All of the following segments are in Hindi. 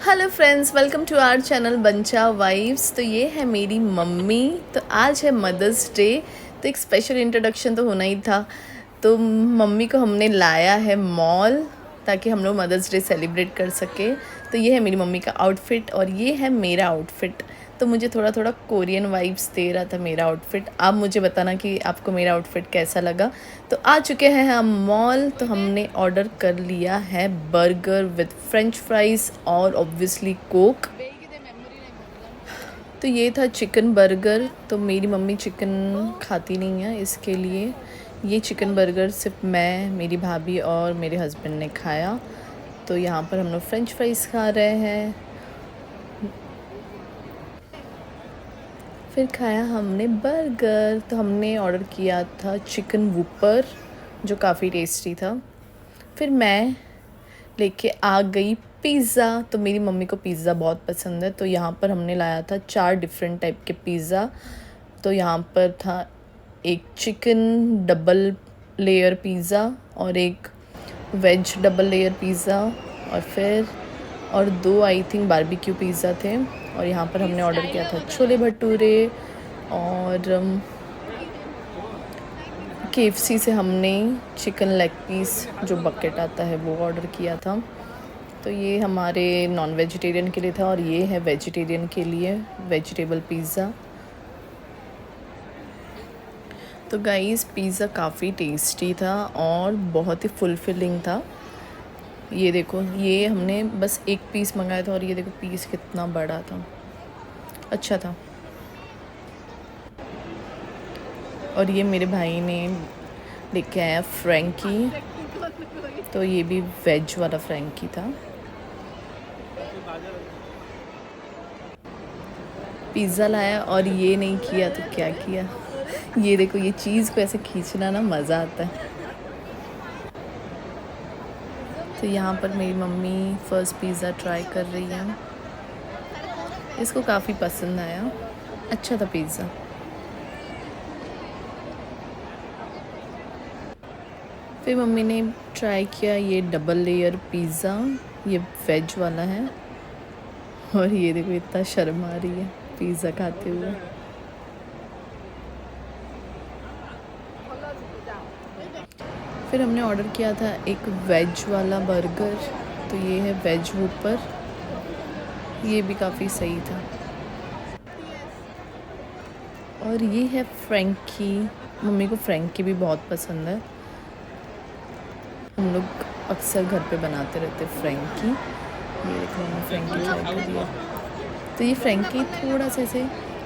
Hello friends, welcome to our channel buncha vibes. तो ये है मेरी मम्मी। तो आज है मदर्स डे, तो एक स्पेशल इंट्रोडक्शन तो होना ही था। तो मम्मी को हमने लाया है मॉल ताकि हम लोग मदर्स डे सेलिब्रेट कर सके। तो ये है मेरी मम्मी का आउटफिट और ये है मेरा आउटफिट। तो मुझे थोड़ा थोड़ा कोरियन वाइब्स दे रहा था मेरा आउटफिट। आप मुझे बताना कि आपको मेरा आउटफिट कैसा लगा। तो आ चुके हैं हम मॉल। तो हमने ऑर्डर कर लिया है बर्गर विद फ्रेंच फ्राइज़ और ऑब्वियसली कोक। तो ये था चिकन बर्गर। तो मेरी मम्मी चिकन खाती नहीं है, इसके लिए ये चिकन बर्गर सिर्फ मैं, मेरी भाभी और मेरे हस्बैंड ने खाया। तो यहाँ पर हम लोग फ्रेंच फ्राइज़ खा रहे हैं। फिर खाया हमने बर्गर। तो हमने ऑर्डर किया था चिकन वूपर, जो काफ़ी टेस्टी था। फिर मैं लेके आ गई पिज़्ज़ा। तो मेरी मम्मी को पिज़्ज़ा बहुत पसंद है, तो यहाँ पर हमने लाया था 4 डिफरेंट टाइप के पिज़्ज़ा। तो यहाँ पर था एक चिकन डबल लेयर पिज़्ज़ा और एक वेज डबल लेयर पिज़्ज़ा और 2 आई थिंक बारबेक्यू पिज़्ज़ा थे। और यहाँ पर हमने ऑर्डर किया था छोले भटूरे और KFC से हमने चिकन लेग पीस जो बकेट आता है वो ऑर्डर किया था। तो ये हमारे नॉन वेजिटेरियन के लिए था और ये है वेजिटेरियन के लिए वेजिटेबल पिज़्ज़ा। तो गाइस पिज़्ज़ा काफ़ी टेस्टी था और बहुत ही फुलफिलिंग था। ये देखो, ये हमने बस एक पीस मंगाया था और ये देखो पीस कितना बड़ा था, अच्छा था। और ये मेरे भाई ने लेके आया फ्रैंकी। तो ये भी वेज वाला फ्रैंकी था। पिज़्ज़ा लाया और ये नहीं किया तो क्या किया। ये देखो, ये चीज़ को ऐसे खींचना ना मज़ा आता है। तो यहाँ पर मेरी मम्मी फ़र्स्ट पिज़्ज़ा ट्राई कर रही है। इसको काफ़ी पसंद आया, अच्छा था पिज़्ज़ा। फिर मम्मी ने ट्राई किया ये डबल लेयर पिज़्ज़ा, ये वेज वाला है। और ये देखो इतना शर्म आ रही है पिज़्ज़ा खाते हुए। फिर हमने ऑर्डर किया था एक वेज वाला बर्गर। तो ये है वेज वूपर, ये भी काफ़ी सही था। और ये है फ्रैंकी। मम्मी को फ्रैंकी भी बहुत पसंद है, हम लोग अक्सर घर पे बनाते रहते फ्रैंकी। ये देखो मैंने फ्रैंकी ट्राई कर दिया। तो ये फ्रैंकी थोड़ा सा ऐसे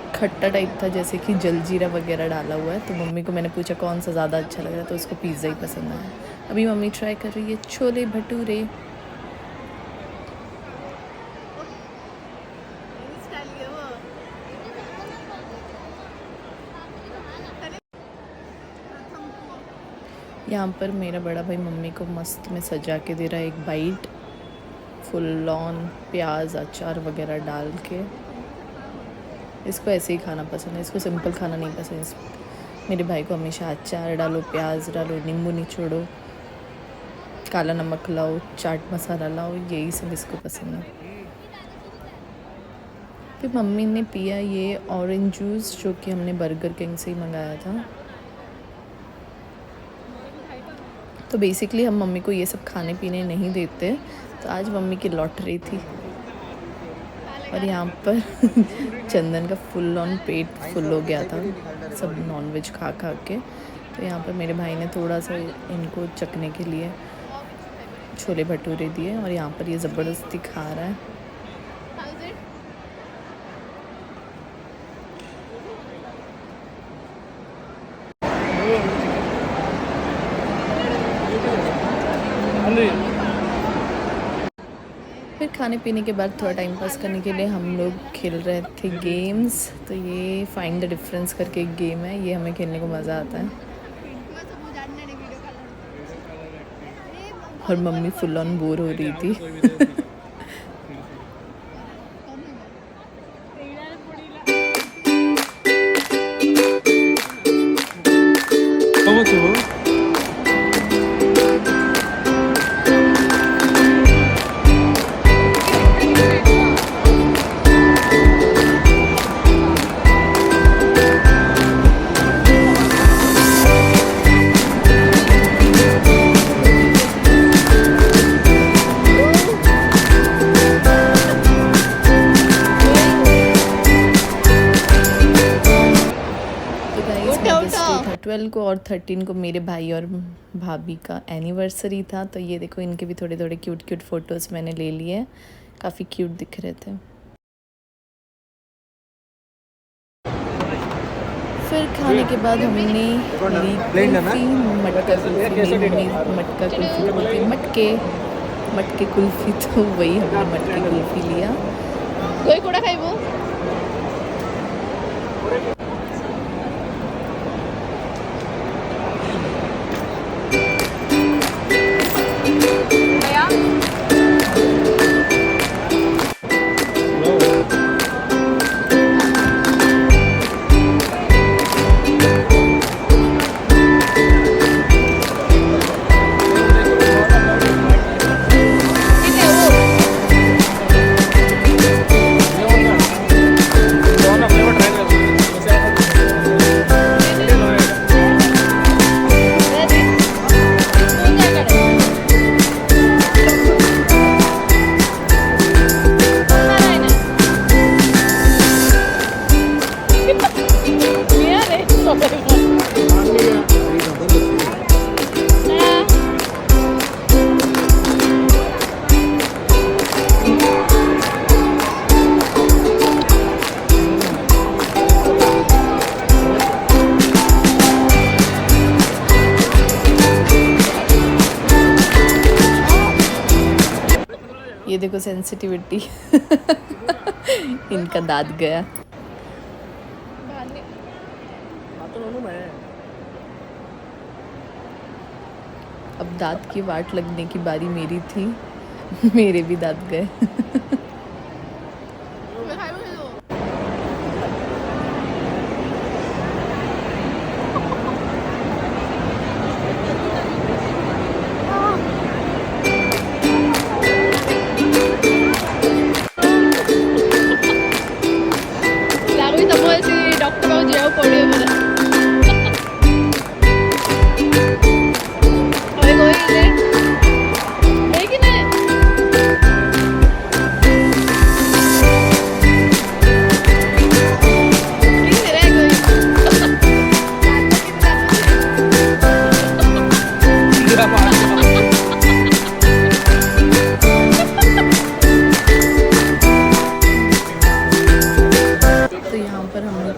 खट्टा टाइप था, जैसे कि जलजीरा वगैरह डाला हुआ है। तो मम्मी को मैंने पूछा कौन सा ज़्यादा अच्छा लग रहा है, तो उसको पिज़्ज़ा ही पसंद आया। अभी मम्मी ट्राई कर रही है छोले भटूरे। यहाँ पर मेरा बड़ा भाई मम्मी को मस्त में सजा के दे रहा है एक बाइट, फुल ऑन प्याज अचार वगैरह डाल के। इसको ऐसे ही खाना पसंद है, इसको सिंपल खाना नहीं पसंद। मेरे भाई को हमेशा अचार डालो, प्याज डालो, नींबू निचोड़ो, काला नमक लाओ, चाट मसाला लाओ, यही सब इसको पसंद है। फिर मम्मी ने पिया ये ऑरेंज जूस, जो कि हमने बर्गर किंग से ही मंगाया था। तो बेसिकली हम मम्मी को ये सब खाने पीने नहीं देते, तो आज मम्मी की लॉटरी थी। और यहाँ पर चंदन का फुल ऑन पेट फुल हो गया था सब नॉनवेज खा खा के। तो यहाँ पर मेरे भाई ने थोड़ा सा इनको चखने के लिए छोले भटूरे दिए और यहाँ पर ये ज़बरदस्ती खा रहा है। फिर खाने पीने के बाद थोड़ा टाइम पास करने के लिए हम लोग खेल रहे थे गेम्स। तो ये फाइंड द डिफरेंस करके एक गेम है, ये हमें खेलने को मज़ा आता है। और मम्मी फुल ऑन बोर हो रही थी। 12 को और 13 को मेरे भाई और भाभी का एनिवर्सरी था। तो ये देखो इनके भी थोड़े थोड़े क्यूट क्यूट फ़ोटोज़ मैंने ले लिए, काफ़ी क्यूट दिख रहे थे। फिर खाने के बाद हमने ली कुल्फ़ी, मटका कुल्फ़ी। मेरी मम्मी मटका कुल्फ़ी बोलती है, मटके कुल्फ़ी, तो वही हमने मटके कुल्फ़ी लिया। कोई कोड़ा खाई वो ये देखो सेंसिटिविटी इनका दांत गया। अब दांत की वाट लगने की बारी मेरी थी। मेरे भी दांत गए।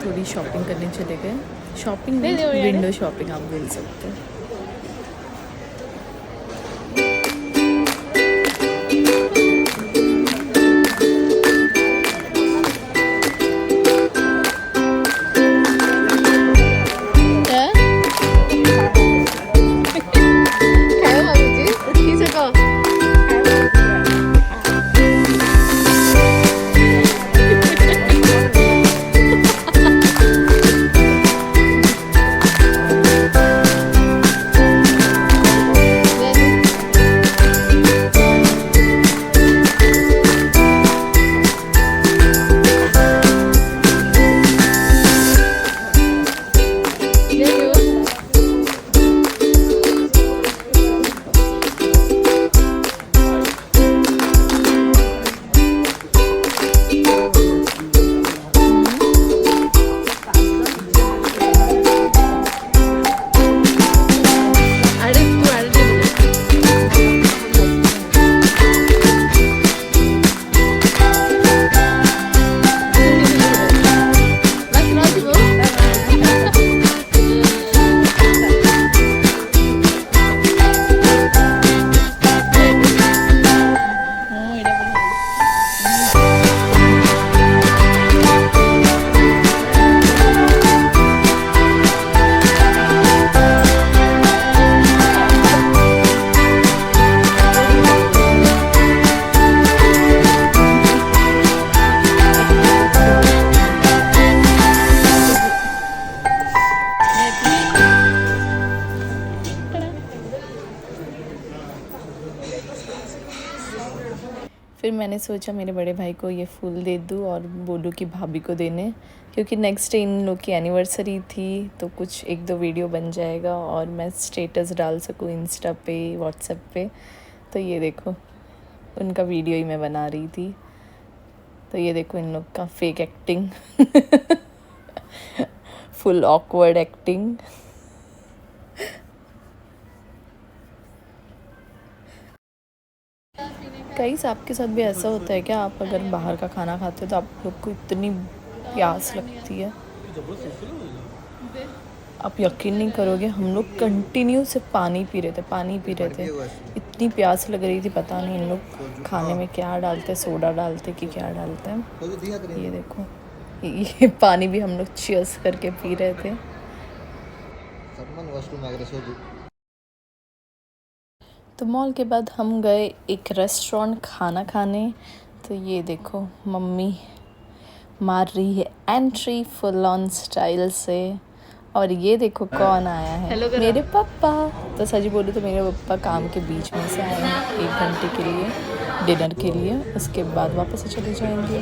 थोड़ी शॉपिंग करने चले गए। शॉपिंग नहीं, विंडो शॉपिंग आप बोल सकते हैं। फिर मैंने सोचा मेरे बड़े भाई को ये फूल दे दूँ और बोलूँ कि भाभी को देने, क्योंकि नेक्स्ट डे इन लोग की एनिवर्सरी थी, तो कुछ एक दो वीडियो बन जाएगा और मैं स्टेटस डाल सकूँ इंस्टा पे, व्हाट्सएप पे। तो ये देखो उनका वीडियो ही मैं बना रही थी। तो ये देखो इन लोग का fake acting full awkward acting. Guys आपके साथ भी ऐसा होता है क्या? आप अगर बाहर का खाना खाते हो तो आप लोग को इतनी प्यास लगती है, आप यकीन नहीं करोगे, हम लोग कंटिन्यू से पानी पी रहे थे। इतनी प्यास लग रही थी, पता नहीं इन लोग खाने में क्या डालते, सोडा डालते कि क्या डालते हैं। ये देखो, ये पानी भी हम लोग चियर्स करके पी रहे थे। तो मॉल के बाद हम गए एक रेस्टोरेंट खाना खाने। तो ये देखो मम्मी मार रही है एंट्री फुल ऑन स्टाइल से। और ये देखो कौन आया है, मेरे पापा। तो सच बोलूँ तो मेरे पापा काम के बीच में से आए हैं 1 घंटे के लिए डिनर के लिए, उसके बाद वापस से चले जाएंगे।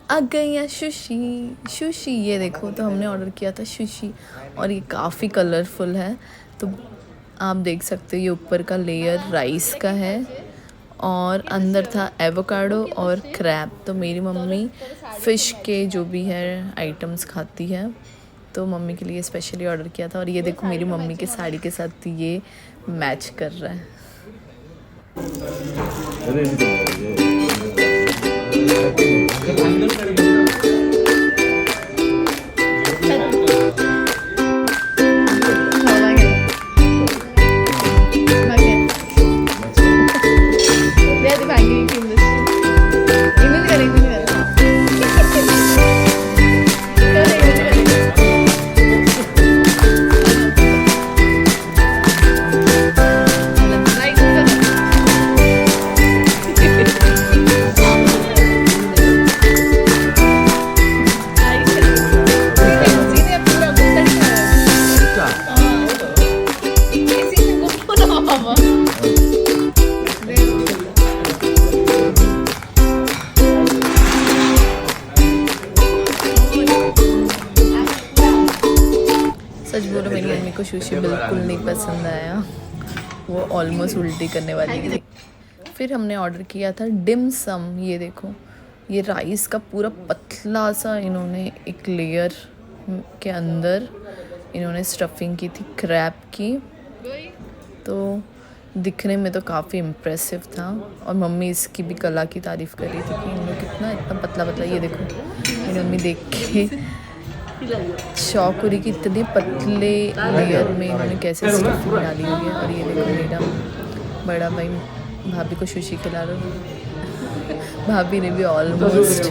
आ गई है सुशी। ये देखो, तो हमने ऑर्डर किया था सुशी और ये काफ़ी कलरफुल है। तो आप देख सकते हो ये ऊपर का लेयर राइस का है और अंदर था एवोकाडो और क्रैब। तो मेरी मम्मी फ़िश के जो भी है आइटम्स खाती है, तो मम्मी के लिए स्पेशली ऑर्डर किया था। और ये देखो मेरी मम्मी के साड़ी के साथ ये मैच कर रहा है। सच बोलो मेरी मम्मी को सुशी बिल्कुल नहीं पसंद आया, वो ऑलमोस्ट उल्टी करने वाली थी। फिर हमने ऑर्डर किया था डिम सम। ये देखो, ये राइस का पूरा पतला सा इन्होंने एक लेयर के अंदर इन्होंने स्टफिंग की थी क्रैब की। तो दिखने में तो काफ़ी इम्प्रेसिव था और मम्मी इसकी भी कला की तारीफ़ कर रही थी कि इन लोग कितना इतना पतला पतला। ये देखो मेरी मम्मी देख के शौक हो रही कि इतने पतले लेयर में इन्होंने कैसे स्टफिंग डाली हुई है। और ये देखो मेरा बड़ा भाई भाभी को सुशी खिला रहा। भाभी ने भी ऑलमोस्ट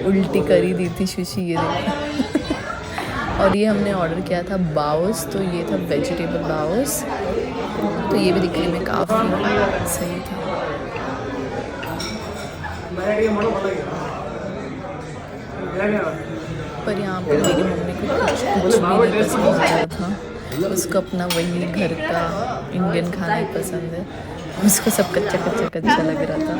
उल्टी कर ही दी थी सुशी। ये देखो। और ये हमने ऑर्डर किया था बाउस, तो ये था वेजिटेबल बाउस। तो ये भी दिखने में काफ़ी सही था। पर यहाँ पे मेरी मम्मी को कुछ भी नहीं पसंद आ रहा था। उसको अपना वही घर का इंडियन खाना ही पसंद है, उसको सब कच्चा लग रहा था।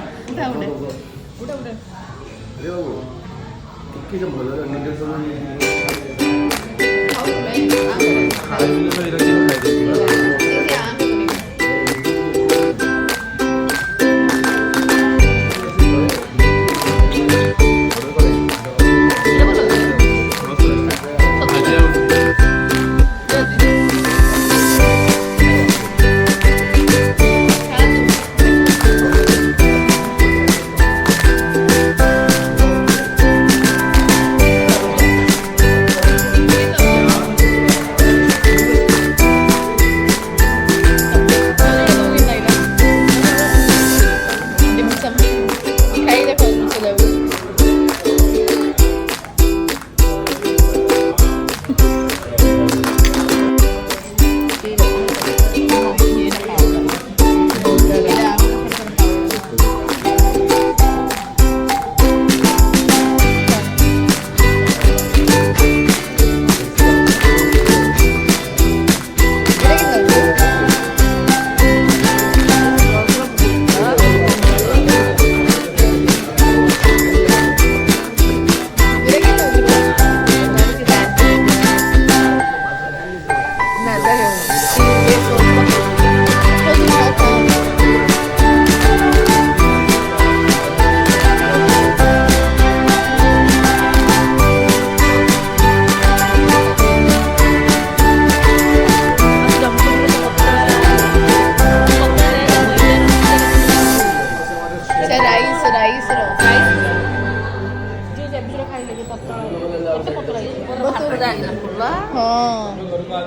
ହଁ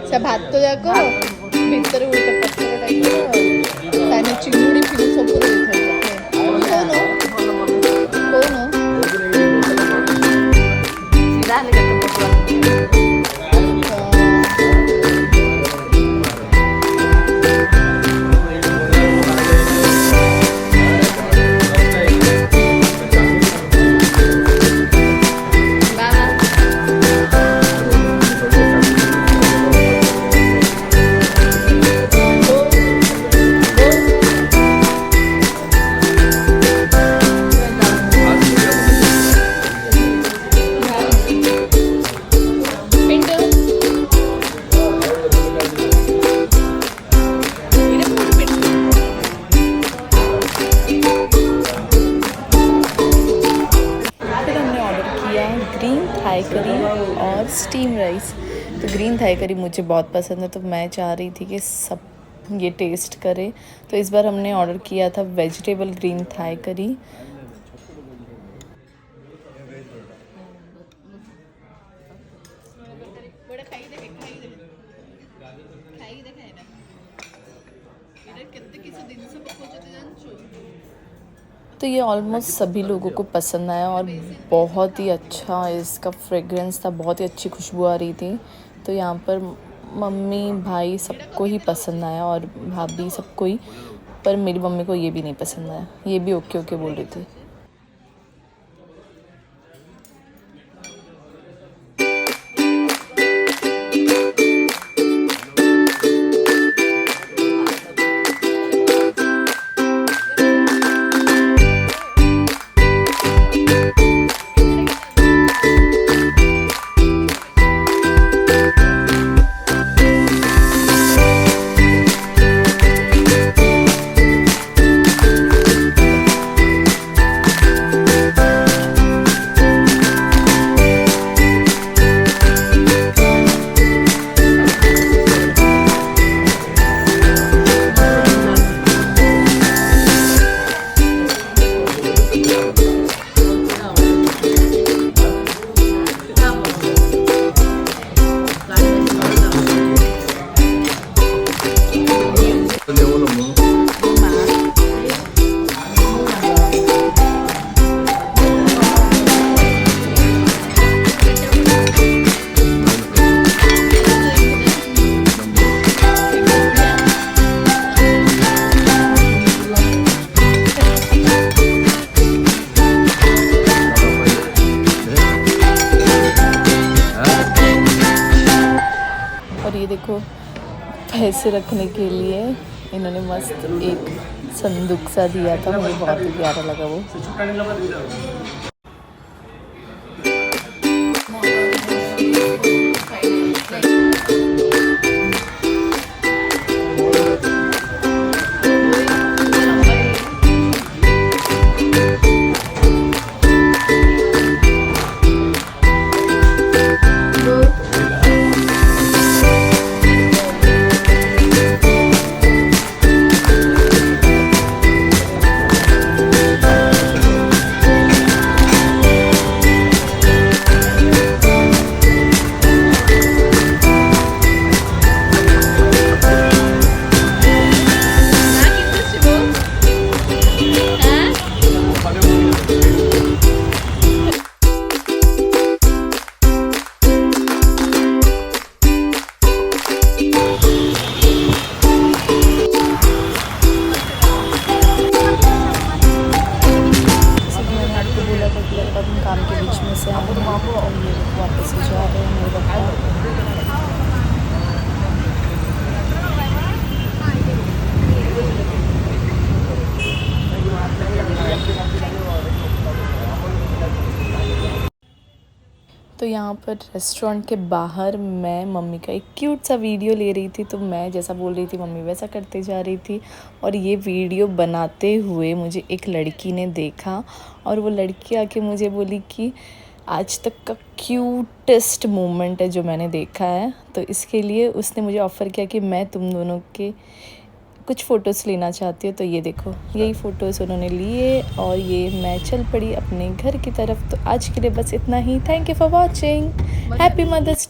ସେ ଭାତ ଯାକ ଭିତରେ ଗୋଟେ ପତ୍ର ଟାଇପର ତାନେ ଚିଙ୍ଗୁଡ଼ି ଫିଙ୍ଗୁଡ଼ି ସବୁ ଦେଇଥାଏ ग्रीन थाई करी और स्टीम राइस। तो ग्रीन थाई करी मुझे बहुत पसंद है, तो मैं चाह रही थी कि सब ये टेस्ट करें। तो इस बार हमने ऑर्डर किया था वेजिटेबल ग्रीन थाई करी। तो ये ऑलमोस्ट सभी लोगों को पसंद आया और बहुत ही अच्छा इसका फ्रेग्रेंस था, बहुत ही अच्छी खुशबू आ रही थी। तो यहाँ पर मम्मी भाई सबको ही पसंद आया और भाभी सबको ही, पर मेरी मम्मी को ये भी नहीं पसंद आया, ये भी ओके ओके बोल रही थी। और ये देखो पैसे रखने के लिए इन्होंने मस्त एक संदूक सा दिया था, मुझे बहुत ही प्यारा लगा वो। काम के बीच में से आए हैं, तो ये वापस जा रहे हैं मेरे पापा। तो यहाँ पर रेस्टोरेंट के बाहर मैं मम्मी का एक क्यूट सा वीडियो ले रही थी, तो मैं जैसा बोल रही थी मम्मी वैसा करते जा रही थी। और ये वीडियो बनाते हुए मुझे एक लड़की ने देखा और वो लड़की आके मुझे बोली कि आज तक का क्यूटेस्ट मोमेंट है जो मैंने देखा है। तो इसके लिए उसने मुझे ऑफ़र किया कि मैं तुम दोनों के कुछ फ़ोटोज़ लेना चाहती हूँ, तो ये देखो यही फ़ोटोज़ उन्होंने लिए और ये मैं चल पड़ी अपने घर की तरफ। तो आज के लिए बस इतना ही। Thank you for watching. Happy mother's